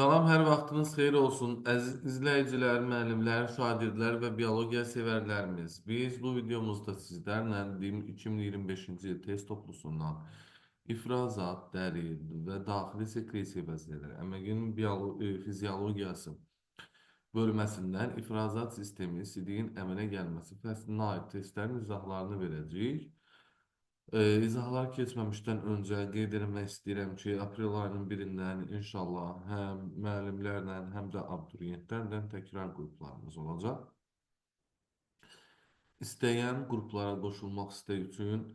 Salam, hər vaxtınız xeyir olsun. Əziz izləyicilər, müəllimlər, şagirdlər və biologiya sevərlərimiz. Biz bu videomuzda sizlərlə 2025-ci il test toplusundan ifrazat, dəri və daxili sekresiya vəzirləri, əməyin fiziologiyası bölməsindən ifrazat sistemi, sidiyin əmələ gəlməsi fəslinə aid testlərin izahlarını verəcəyik. İzahlar keçməmişdən öncə qeyd etmək istəyirəm ki, aprel ayının birindən inşallah həm müəllimlərlə, həm də abituriyentlərlə təkrar qruplarımız olacaq. İstəyən qruplara qoşulmaq istəyi üçün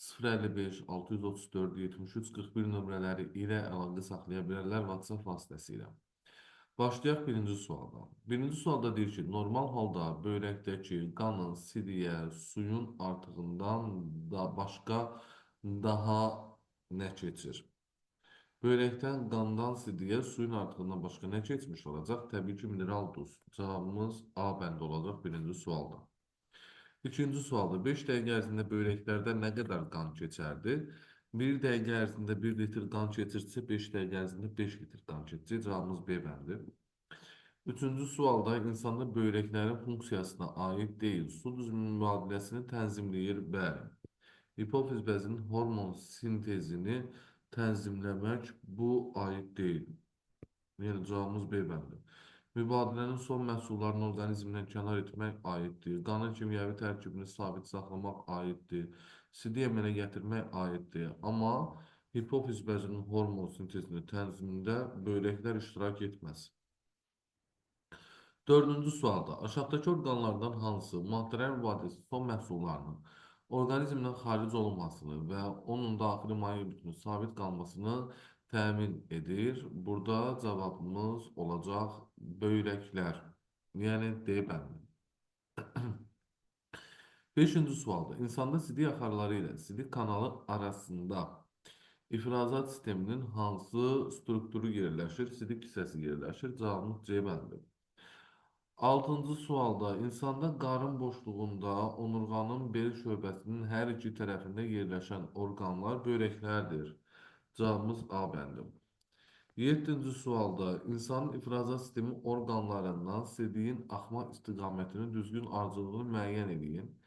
055 634 73 41 nömrələri ilə əlaqə saxlaya bilərlər WhatsApp vasitəsilə. Başlayaq birinci sualdan. Birinci sualda deyir ki, normal halda böyrəkdəki qanın sidiyə, suyun artığından da başqa daha nə keçir? Böyrəkdən qandan sidiyə, suyun artığından başqa nə keçmiş olacaq? Təbii ki, mineral duz. Cavabımız A bəndə olacaq birinci sualda. İkinci sualda 5 dəqiqə ərzində böyrəklərdə nə qədər qan keçərdi? 1 dəqiqə ərzində 1 litr qan keçirsə, 5 dəqiqə ərzində 5 litr qan keçəcək. Cavabımız B bəndi. Üçüncü sualda insanda böyrəklərin funksiyasına aid deyil. Su düzümünün müadiləsini tənzimləyir. Bəli. Hipofiz bəzinin hormon sintezini tənzimləmək bu aid deyil. Yəni cavabımız B bəndi. Mübadilənin son məhsullarını orqanizmdən kənar etmək aiddir. Qanın kimyəvi tərkibini sabit saxlamaq aiddir. Sidiyə əmələ gətirmək aiddir. Amma hipofiz bəzinin hormon sintezini tənzimində böyrəklər iştirak etməz. Dördüncü sualda aşağıdakı orqanlardan hansı maddələr mübadiləsinin son məhsullarının orqanizmdən xaric olunmasını və onun daxili maye bütünü sabit qalmasını təmin edir? Burada cavabımız olacaq böyrəklər. Yəni D bəndi. Beşinci sualda insanda sidik axarları ilə sidik kanalı arasında ifrazat sisteminin hansı strukturu yerləşir? Sidik hissəsi yerləşir. Cavabımız C bəndi. Altıncı sualda insanda qarın boşluğunda onurğanın bel şöbəsinin hər iki tərəfində yerləşən orqanlar böyrəklərdir. Cavabımız A bəndi. Yeddinci sualda insanın ifrazat sistemi orqanlarından sidiyin axma istiqamətini düzgün ardıcılığını müəyyən edin.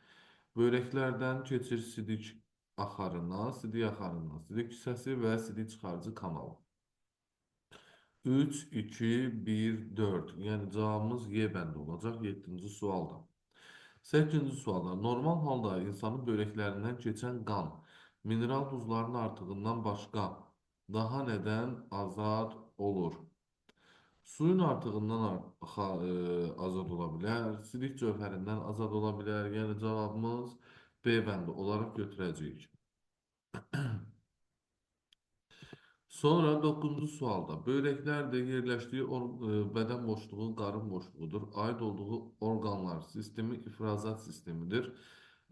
Böyrəklərdən keçir sidik axarına, sidik hissəsi və sidik çıxarıcı kanal. 3, 2, 1, 4. Yəni cavabımız Y bəndi olacaq 7-ci sualda. 8-ci sualda normal halda insanın böyrəklərindən keçən qan mineral duzların artığından başqa daha nədən azad olur? Suyun artığından azad ola bilər, silik cövhərindən azad ola bilər. Yəni cavabımız B bəndi olaraq götürəcəyik. Sonra 9-cu sualda böyrəklərdə yerləşdiyi bədən boşluğu qarın boşluğudur. Aid olduğu orqanlar sistemi ifrazat sistemidir.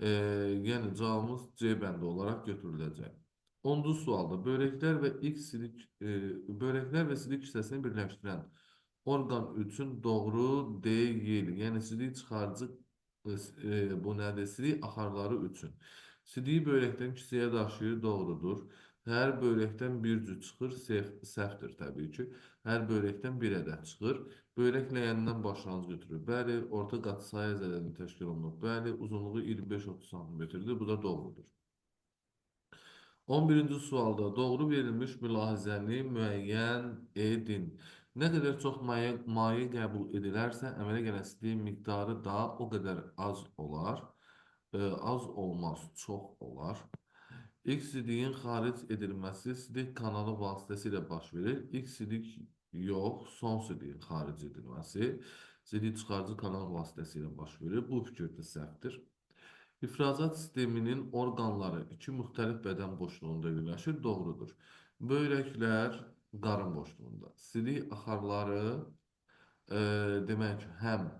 Yəni cavabımız C bəndi olaraq götürüləcək. 10-cu sualda börəklər və sidik hissəsini birləşdirən orqan üçün doğru deyil. Yəni sidik çıxarıcı bu nədir? Sidik axarları üçün. Sidiyi böyrəkdən kisəyə daşıyır, doğrudur. Hər böyrəkdən bir cüt çıxır, səhvdir təbii ki. Hər böyrəkdən bir ədəd çıxır. Böyrək ləyənindən başlanğıc götürür. Bəli, orta qat sayı zədəni təşkil olunur. Bəli, uzunluğu 25-30 cm-dir. Bu da doğrudur. 11-ci sualda doğru verilmiş mülahizəni müəyyən edin. Nə qədər çox maye qəbul edilərsə, əmələ gələn sidiyin miqdarı da o qədər az olar. Az olmaz, çox olar. İlk sidiyin xaric edilməsi sidik kanalı vasitəsilə baş verir. İlk sidik yox, son sidiyin xaric edilməsi sidik çıxarıcı kanal vasitəsilə baş verir. Bu fikir də səhvdir. İfrazat sisteminin orqanları iki müxtəlif bədən boşluğunda yerləşir. Doğrudur. Böyrəklər qarın boşluğunda. Sidik axarları demək həm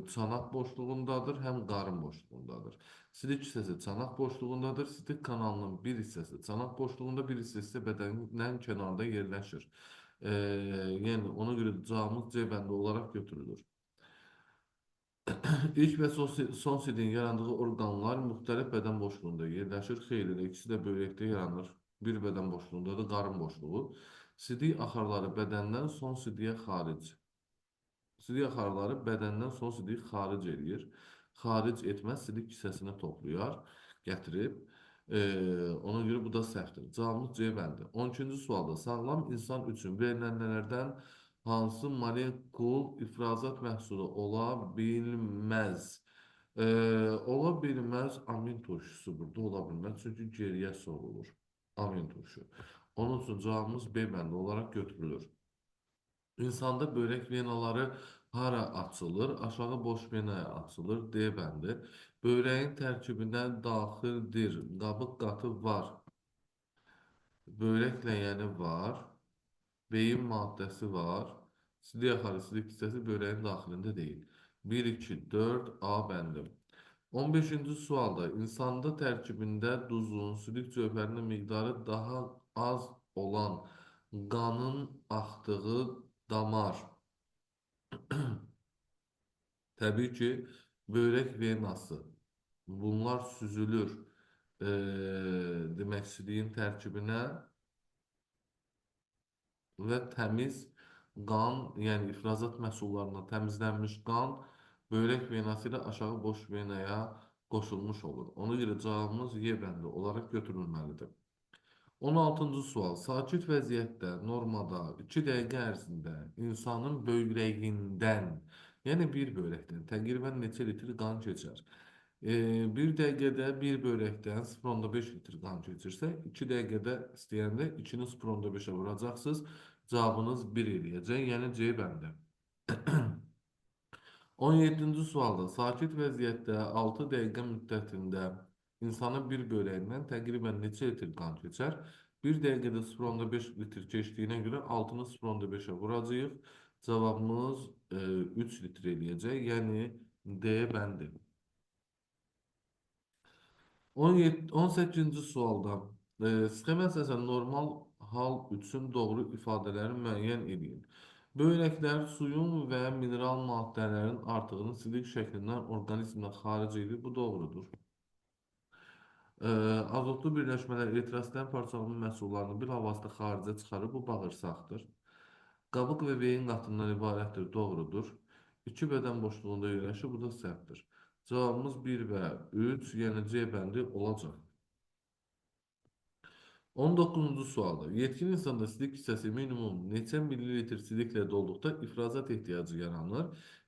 çanaq boşluğundadır, həm qarın boşluğundadır. Sidik hissəsi çanaq boşluğundadır. Sidik kanalının bir hissəsi çanaq boşluğunda, bir hissəsi bədənin kənarında yerləşir. Yəni ona görə cavabımız C bəndi olaraq götürülür. İlk və son sidiyin yarandığı orqanlar müxtəlif bədən boşluğunda yerləşir. Xeyr, ikisi də böyrəkdə yaranır. Bir bədən boşluğundadır, qarın boşluğu. Sidik axarları bədəndən son sidiyə xaric. Sidik axarları bədəndən son sidiyi xaric edir. Xaric etməz, sidik kisəsinə toplayar, gətirib. Ona görə bu da səhvdir. Cavabımız C bəndi. 12-ci sualda sağlam insan üçün verilənlərdən hansı molekul ifrazat məhsulu ola bilməz? Ola bilməz amin turşusu burada ola bilməz. Çünki geriyə sorulur amin turşu. Onun üçün cavabımız B bəndi olaraq götürülür. İnsanda börek venaları hara açılır? Aşağı boş venaya açılır. D bəndi. Böreğin tərkibinə daxildir. Qabıq qatı var. Börek ləyəni var. Beyin maddəsi var. Sidik axarı, sidik hissəsi böreğin daxilində deyil. 1, 2, 4 A bəndi. 15-ci sualda insanda tərkibində duzun, sidik cövhərinin miqdarı daha az olan qanın axdığı damar. Təbii ki, börək venası. Bunlar süzülür. Demək, sidiyin tərkibinə və təmiz qan, yəni ifrazat məhsullarına təmizlənmiş qan börək venası ilə aşağı boş venaya qoşulmuş olur. Ona görə cavabımız Y bəndi olaraq götürülməlidir. 16-cı sual. Sakit vəziyyətdə normada 2 dəqiqə ərzində insanın böbreğindən, yəni bir böbrəkdən təqribən neçə litr qan keçər? Bir dəqiqədə bir böbrəkdən 0,5 litr qan keçirsə, 2 dəqiqədə istəyəndə 2-ni 0,5-ə vuracaqsınız. Cavabınız 1 eləyəcək, yəni C bəndə. 17-ci sualda sakit vəziyyətdə 6 dəqiqə müddətində insanın bir böreğindən təqribən neçə litr qan keçər? 1 dəqiqədə 0,5 litr keçdiyinə görə 6-nı 0,5-ə vuracağıq. Cavabımız 3 litr eləyəcək, yəni D bəndi. 18-ci sualda sxemə əsasən normal hal üçün doğru ifadələri müəyyən edin. Böbrəklər suyun və mineral maddələrin artığını sidik şəklindən orqanizmdən xaric edir. Bu doğrudur. Azotlu birləşmələr eritrositlərin parçalanma məhsullarını bilavasitə xaricə çıxarır. Bu bağırsaqdır. Qabıq və beyin qatından ibarətdir. Doğrudur. 2 bədən boşluğunda yerləşir. Bu da səhvdir. Cavabımız 1 və 3, yəni C bəndi olacaq. 19-cu sualda yetkin insanda sidik hissəsi minimum neçə millilitr sidiklə dolduqda ifrazat ehtiyacı yaranır?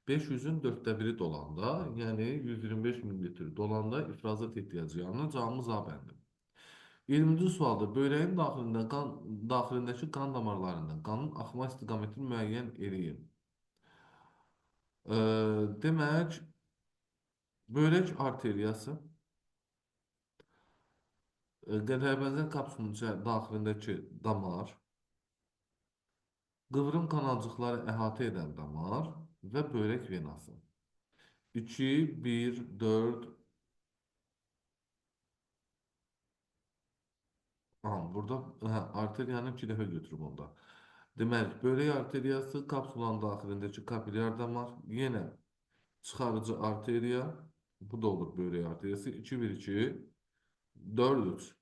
500-ün 1/4 dolanda, yəni 125 millilitr dolanda ifrazat ehtiyacı yaranır. Cavabımız A bəndi. 20-ci sualda böreğin daxilindəki qan damarlarından qanın axma istiqamətini müəyyən eləyin. Demək, börək arteriyası qədərbənzər kapsulunun daxilindəki damar, qıvrım kanalcıqları əhatə edən damar və börək venası. 2, 1, 4, burada arteriyanı 2 dəfə götürüb onda. Deməli, börək arteriyası kapsulanın daxilindəki kapilyar damar, yenə çıxarıcı arteriya, bu da olur börək arteriyası, 2, 1, 2, 4, 3.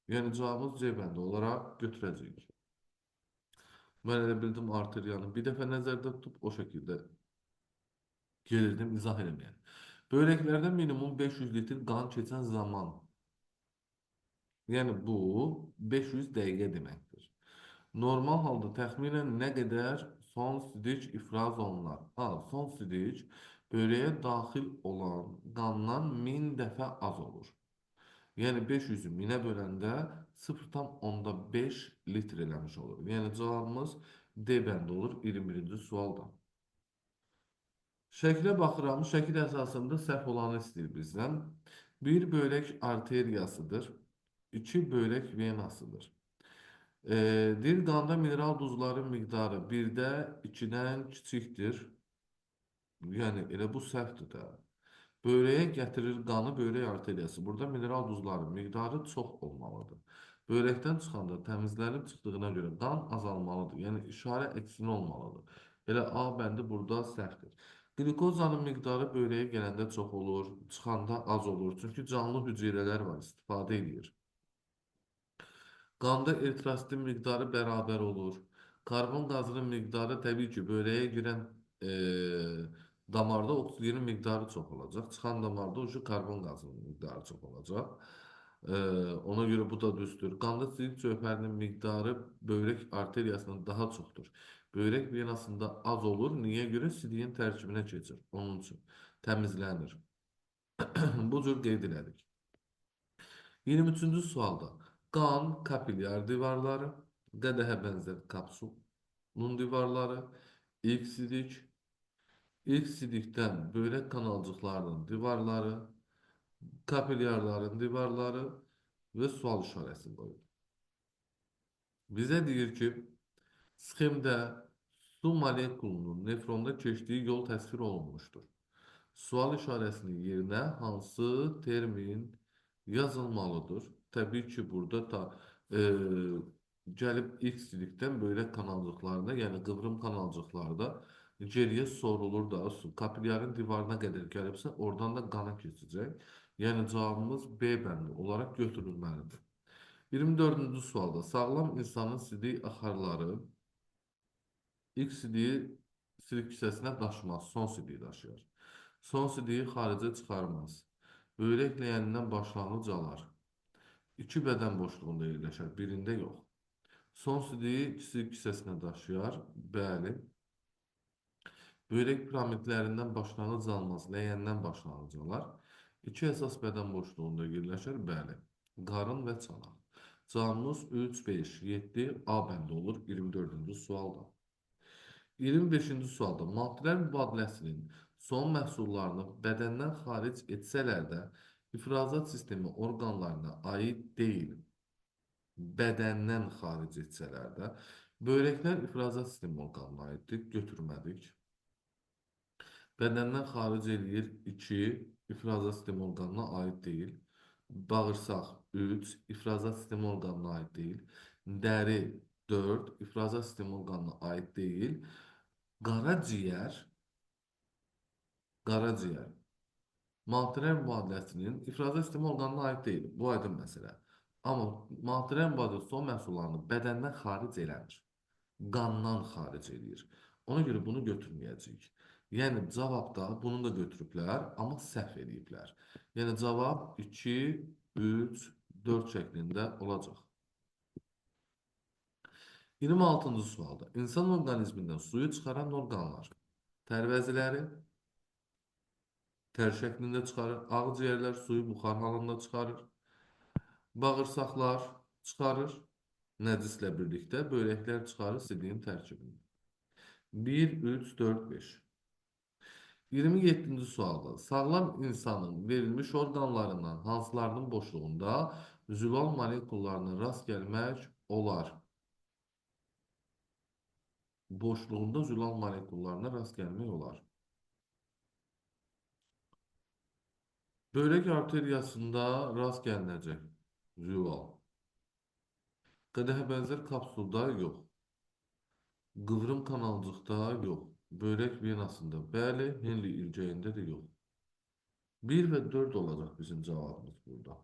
Yəni cavabımız C bəndi olaraq götürəcəyik. Mən elə bildim arteriyanı bir dəfə nəzərdə tutub o şəkildə gedirdim izah eləməyə. Böbrəklərdə minimum 500 litr qan keçən zaman, yəni bu 500 dəqiqə deməkdir. Normal halda təxminən nə qədər son sidik ifraz olunar? Son sidik böbreyə daxil olan qandan 1000 dəfə az olur. Yəni 500-ü 1000-ə böləndə 0,5 litr eləmiş olur. Yəni cavabımız D bəndi olur 21-ci sualda. Şəklə baxıram, şəkil əsasında səhv olanı istəyir bizdən. Bir börək arteriyasıdır, 2 börək venasıdır. Deyir, qanda mineral duzların miqdarı 1-də 2-dən kiçikdir. Yəni elə bu səhvdir də. Böreğe gətirir qanı börək arteriyası. Burada mineral duzların miqdarı çox olmalıdır. Börekdən çıxanda təmizlənib çıxdığına görə qan azalmalıdır. Yəni işarə əksinə olmalıdır. Elə A bəndi burada səhvdir. Qlikozanın miqdarı böreyə gələndə çox olur, çıxanda az olur. Çünki canlı hüceyrələr var, istifadə edir. Qanda eritrositin miqdarı bərabər olur. Karbon qazının miqdarı təbii ki, böreyə girən damarda oksigenin miqdarı çox olacaq. Çıxan damarda o karbon qazının miqdarı çox olacaq. Ona görə bu da düzdür. Qanda sidik cövhərinin miqdarı böyrək arteriyasından daha çoxdur. Böyrək venasında az olur. Niyə görə? Sidiyin tərkibinə keçir. Onun üçün təmizlənir. Bu cür qeyd elədik. 23-cü sualda qan kapilyar divarları, qədəhə bənzər kapsulun divarları, ilk sidik, ilk sidikdən böyrək kanalcıqlarının divarları, kapilyarların divarları və sual işarəsi qoyulur. Bizə deyir ki, sxemdə su molekulunun nefronda keçdiyi yol təsvir olunmuşdur. Sual işarəsinin yerinə hansı termin yazılmalıdır? Təbii ki, burada da gəlib ilk silikdən böyrək kanalcıqlarına, yəni qıvrım kanalcıqlarda geriyə sorulur da su. Kapilyarın divarına qədər gəlibsə, oradan da qana keçəcək. Yəni cavabımız B bəndi olaraq götürülməlidir. 24-cü sualda sağlam insanın sidik axarları ilk sidiyi sidik kisəsinə daşımaz, son sidiyi daşıyar. Son sidiyi xaricə çıxarmaz. Böyrək ləyənindən başlanğıc alar. İki bədən boşluğunda yerləşər, birində yox. Son sidiyi sidik kisəsinə daşıyar, bəli. Böyrək piramidlərindən başlanğıc almaz, ləyəndən başlanğıc alar. İki əsas bədən boşluğunda yerləşər, bəli. Qarın və çanaq. Cavabımız 3, 5, 7 A bəndə olur 24-cü sualda. 25-ci sualda maddələr mübadiləsinin son məhsullarını bədəndən xaric etsələr də ifrazat sistemi orqanlarına aid deyil. Bədəndən xaric etsələr də böyrəklər ifrazat sistemi orqanına aiddir, götürmədik. Bədəndən xaric eləyir 2, ifrazat sistemi orqanına aid deyil. Bağırsaq 3, ifrazat sistemi orqanına aid deyil. Dəri 4, ifrazat sistemi orqanına aid deyil. Qaraciyər maddələr mübadiləsinin ifrazat sistemi orqanına aid deyil. Bu aydın məsələ. Amma maddələr mübadiləsinin son məhsullarını bədəndən xaric eləmir. Qandan xaric eləyir. Ona görə bunu götürməyəcəyik. Yəni cavabda bunu da götürüblər, amma səhv eləyiblər. Yəni cavab 2, 3, 4 şəklində olacaq. 26-cı sualda insan orqanizmindən suyu çıxaran orqanlar tərvəziləri tər şəklində çıxarır, ağciyərlər suyu buxar halında çıxarır, bağırsaqlar çıxarır, nəcislə birlikdə böyrəklər çıxarır sidiyin tərkibini. 1, 3, 4, 5. 27-ci sualda sağlam insanın verilmiş orqanlarından hansılarının boşluğunda zülal molekullarına rast gəlmək olar? Boşluğunda zülal molekullarına rast gəlmək olar. Böyrək arteriyasında rast gəlinəcək zülal. Qədəhə bənzər kapsulda yox. Qıvrım kanalcıqda yox. Böyrək venasında bəli, Henle ilcəyində də yox. 1 və 4 olacaq bizim cavabımız burada.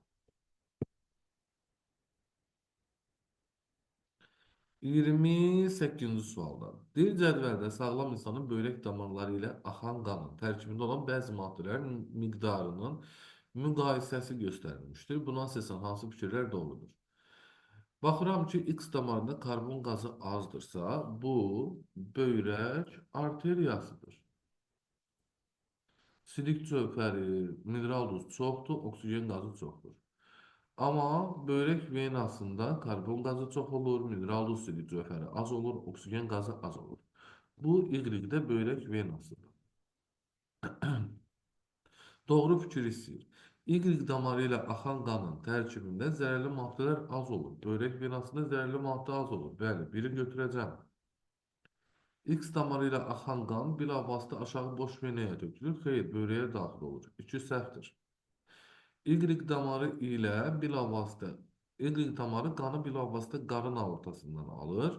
28-ci sualda. Dil cədvəldə sağlam insanın böyrək damarları ilə axan qanın tərkibində olan bəzi maddələrin miqdarının müqayisəsi göstərilmişdir. Buna əsasən hansı fikirlər doğrudur? Baxıram ki, X damarında karbon qazı azdırsa, bu böyrək arteriyasıdır. Sidik cövhəri, mineral duz çoxdur, oksigen qazı çoxdur. Amma böyrək venasında karbon qazı çox olur, mineral duz sidik cövhəri az olur, oksigen qazı az olur. Bu Y-də böyrək venasıdır. Doğru fikir istəyir. Y damarı ilə axan qanın tərkibində zərərli maddələr az olur. Böyrək venasında zərərli maddə az olur. Bəli, biri götürəcəm. X damarı ilə axan qan bilavasitə aşağı boş venaya tökülür. Xeyr, böyrəyə daxil olur. 2 səhvdir. Y damarı ilə bilavasitə Y damarı qanı bilavasitə qarın aortasından alır.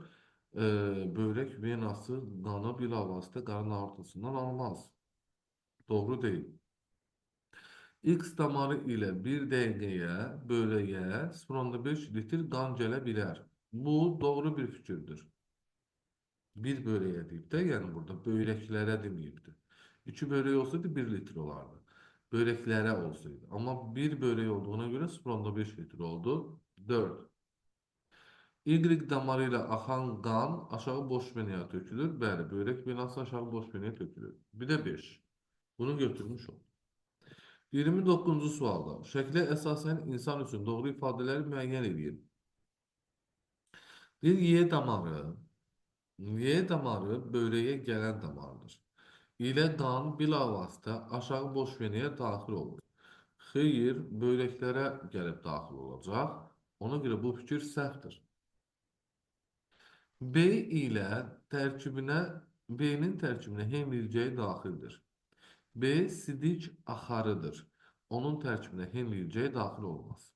Böyrək venası qanı bilavasitə qarın aortasından almaz. Doğru deyil. X damarı ilə 1 dəqiqəyə böyrəyə 0,5 litr qan gələ bilər. Bu doğru bir fikirdir. Bir böreğe deyip de yani burada böreklere demeyipti. İki böreği olsaydı 1 litre olardı. Böreklere olsaydı. Ama bir böreği olduğuna göre 0,5 litre oldu. 4. Y damarıyla akan kan aşağı boş veneye tökülür. Bəli, börek venası aşağı boş veneye tökülür. Bir de 5. Bunu götürmüş ol. 29-cu sualda. Şəklə əsasən insan üçün doğru ifadələri müəyyən edin. Bir Y damarı. Y damarı böreğe gələn damardır. İlə qan bilavasitə aşağı boş veneye daxil olur. Xeyr, böreklərə gəlib daxil olacaq. Ona görə bu fikir səhvdir. B ilə tərkibinə B-nin tərkibinə hemilcəyi daxildir. B sidik axarıdır. Onun tərkibinə hemilcəyi daxil olmaz.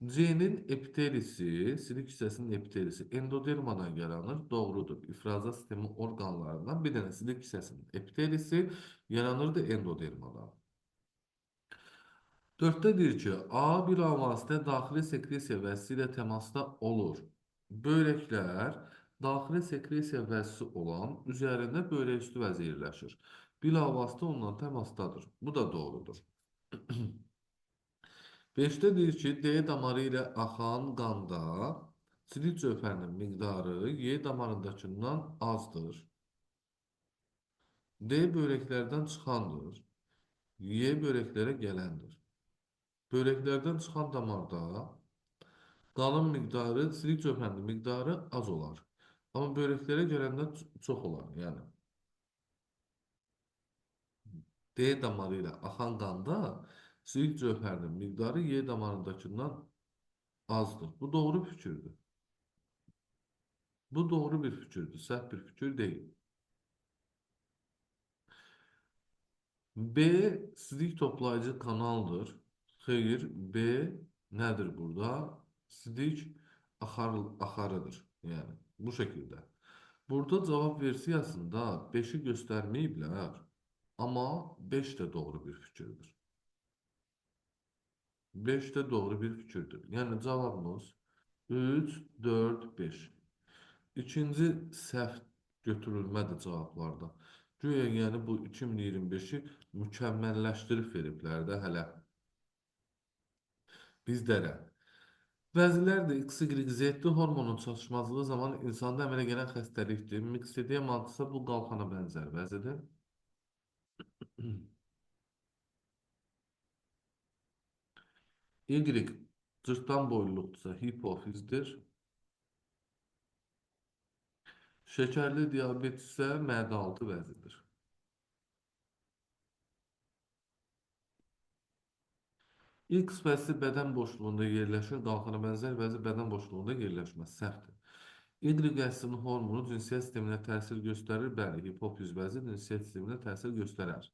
C-nin epitelisi, sidik hissəsinin epitelisi endodermadan yaranır. Doğrudur. İfraza sistemi orqanlarından bir dənə sidik hissəsinin epitelisi yaranırdı endodermadan. 4'te deyir ki, A bilavasitə daxili sekresiya vəzisi ilə təmasda olur. Böreklər daxili sekresiya vəzisi olan üzərində börək üstü vəzi yerləşir. Bilavasitə ondan təmasdadır. Bu da doğrudur. 5'te deyir ki, D damarı ilə axan qanda silik cövhərinin miqdarı Y damarındakından azdır. D böreklərdən çıxandır. Y böreklərə gələndir. Böreklərdən çıxan damarda qanın miqdarı, silik cövhərinin miqdarı az olar. Amma böreklərə gələndə çox olar. Yəni D damarı ilə axan qanda silik cövhərinin miqdarı Y damarındakından azdır. Bu doğru fikirdir. Bu doğru bir fikirdir. Səhv bir fikir deyil. B sidik toplayıcı kanaldır. Xeyr, B nədir burada? Sidik axarıdır. Yəni bu şəkildə. Burada cavab versiyasında 5'i göstərməyiblər. Amma 5 də doğru bir fikirdir. 5 də doğru bir fikirdir. Yəni cavabımız 3, 4, 5. İkinci səhv götürülmədir cavablarda. Güya yəni bu 2025'i mükəmməlləşdirib veriblər də hələ bizlərə. Bəziləri də XYZ hormonun çatışmazlığı zamanı insanda əmələ gələn xəstəlikdir. Miksediya mantısı bu qalxana bənzər vəzidir. Y cırtdan boyluluqdursa hipofizdir. Şəkərli diabet isə mədə altı vəzidir. X vəzi bədən boşluğunda yerləşir, qalxana bənzər vəzi bədən boşluğunda yerləşməz. Səhvdir. Y əslinin hormonu cinsiyyət sisteminə təsir göstərir. Bəli, hipofiz vəzi cinsiyyət sisteminə təsir göstərər.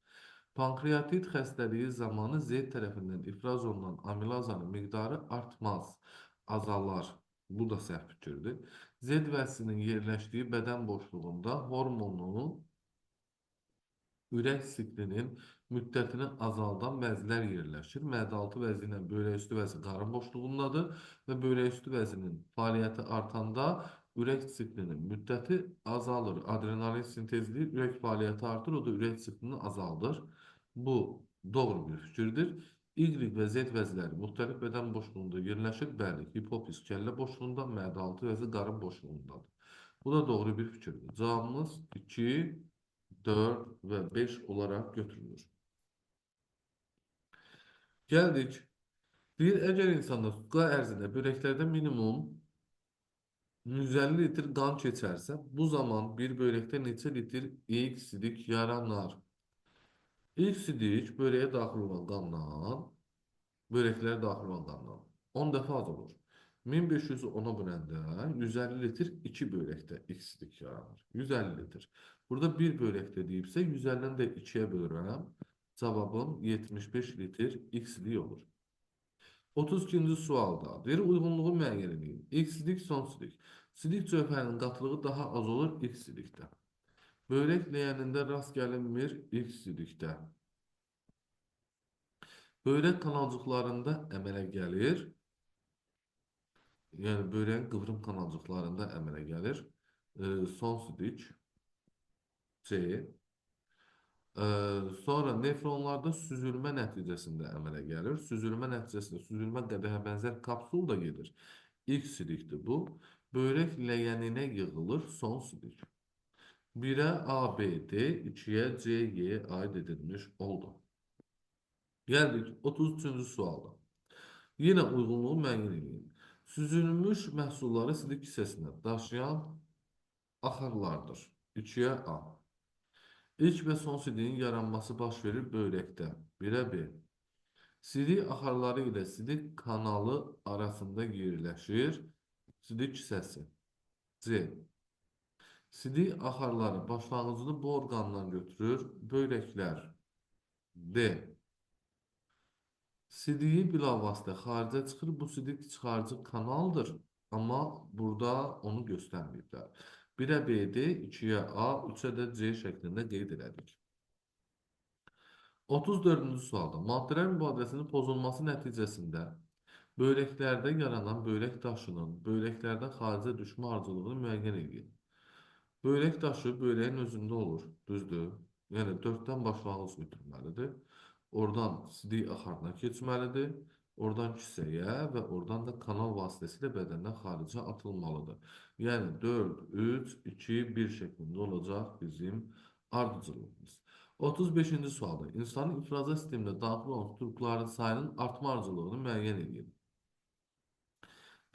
Pankreatit xəstəliyi zamanı Z tərəfindən ifraz olunan amilazanın miqdarı artmaz, azalar. Bu da səhv fikirdir. Z vəzinin yerləşdiyi bədən boşluğunda hormonu ürək siklinin müddətini azaldan vəzlər yerləşir. Mədə-altı vəzi ilə böyrəküstü vəzi qarın boşluğundadır və böyrəküstü vəzinin fəaliyyəti artanda ürək siklinin müddəti azalır. Adrenalin sintezli ürək fəaliyyəti artır, o da ürək siklini azaldır. Bu doğru bir fikirdir. Y və Z vəzləri müxtəlif bədən boşluğunda yerləşir. Bəli, hipofiz kəllə boşluğunda, mədə-altı vəzi qarın boşluğundadır. Bu da doğru bir fikirdir. Cavabımız 2, 4 və 5 olaraq götürülür. Gəldik. Deyir, əgər insanda suqa ərzində börəklərdə minimum 150 litr qan keçərsə, bu zaman bir börəkdə neçə litr ilk sidik yaranar? İlk sidik börəyə daxil olan qandan, börəklərə daxil olan qandan 10 dəfə az olur. 1500-ü 10-a böləndə 150 litr 2 börəkdə ilk sidik yaranır. 150 litr. Burada bir börəkdə deyibsə 150-ni də 2-yə bölürəm. Cavabım 75 litr x-lik olur. 32-ci sualda deyir, uyğunluğu müəyyən edin. X-lik, son sidik. Sidik cövhərinin qatılığı daha az olur x-silikdə. Börək ləyənində rast gəlinmir x-silikdə. Börək kanalcıqlarında əmələ gəlir. Yəni börəyin qıvrım kanalcıqlarında əmələ gəlir. son sidik C. Sonra nefronlarda süzülmə nəticəsində əmələ gəlir. Süzülmə nəticəsində süzülmə qədəhə bənzər kapsul da gedir. İlk sidikdir bu. Börək ləyəninə yığılır son sidik. 1'ə A, B, D, 2'ye C, Y aid edilmiş oldu. Gəldik 33-cü sualda. Yine uyğunluğu müəyyən edin. Süzülmüş məhsulları sidik hissəsinə daşıyan axarlardır. 2'ye A. İlk və son sidiyin yaranması baş verir böbrəkdə. 1'ə B. Sidik axarları ilə sidik kanalı arasında yerləşir. Sidik hissəsi. C. Sidik axarları başlanğıcını bu orqandan götürür. Böbrəklər. D. Sidiyi bilavasitə xaricə çıxır. Bu sidik çıxarıcı kanaldır. Amma burada onu göstərməyiblər. 1'ə B-dir, 2'ye A, 3'ə də C şəklində qeyd elədik. 34-cü sualda maddələr mübadiləsinin pozulması nəticəsində böbrəklərdə yaranan böbrək daşının böbrəklərdən xaricə düşmə ardıcılığını müəyyən edin. Böbrək daşı böbreğin özündə olur, düzdür? Yəni 4'dən başlanğıc götürməlidir. Oradan sidik axarına keçməlidir. Oradan kisəyə və oradan da kanal vasitəsilə bədəndən xaricə atılmalıdır. Yəni 4, 3, 2, 1 şəklində olacaq bizim ardıcıllığımız. 35-ci sualda insanın ifrazat sisteminə daxil olan turpların sayının artma ardıcıllığını müəyyən edin.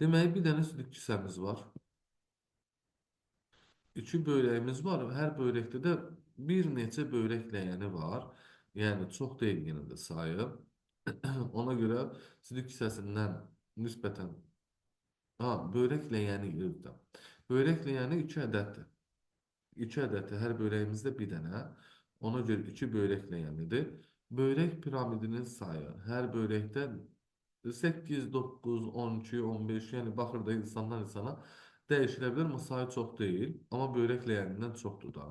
Deməli, bir dənə sidik kisəmiz var. 2 böbrəyimiz var. Hər böbrəkdə də bir neçə böbrək ləyəni var. Yəni çox deyil yenə də sayı. Ona görə sidik hissəsindən nisbətən börək ləyəni yığdı. Börək ləyəni 2 ədəddir. 2 ədəddir. Hər börəyimizdə bir dənə. Ona görə 2 börək ləyənidir. Börək piramidinin sayı hər börəkdə 8, 9, 12, 15, yəni baxır da insandan insana dəyişilə bilər, amma sayı çox deyil. Amma börək ləyənindən çoxdur da.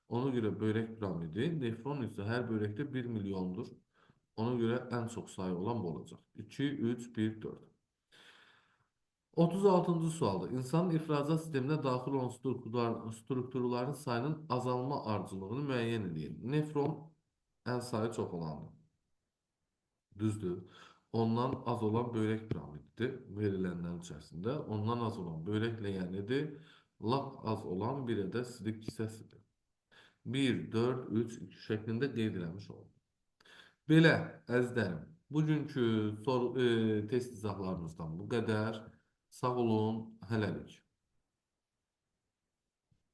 Ona görə börək piramidi, nefron isə hər börəkdə 1 milyondur. Ona görə ən çox sayı olan bu olacaq. 2, 3, 1, 4. 36-cı sualda insanın ifrazat sisteminə daxil olan strukturların sayının azalma ardıcıllığını müəyyən edin. Nefron ən sayı çox olandır. Düzdür. Ondan az olan börək piramididir. Verilənlərin içərisində. Ondan az olan börək ləyənidir. Lap az olan bir ədəd sidik hissəsidir. 1, 4, 3, 2 şəklində qeyd eləmiş oldu. Belə, əzizlərim, bugünkü test izahlarımızdan bu qədər. Sağ olun, hələlik.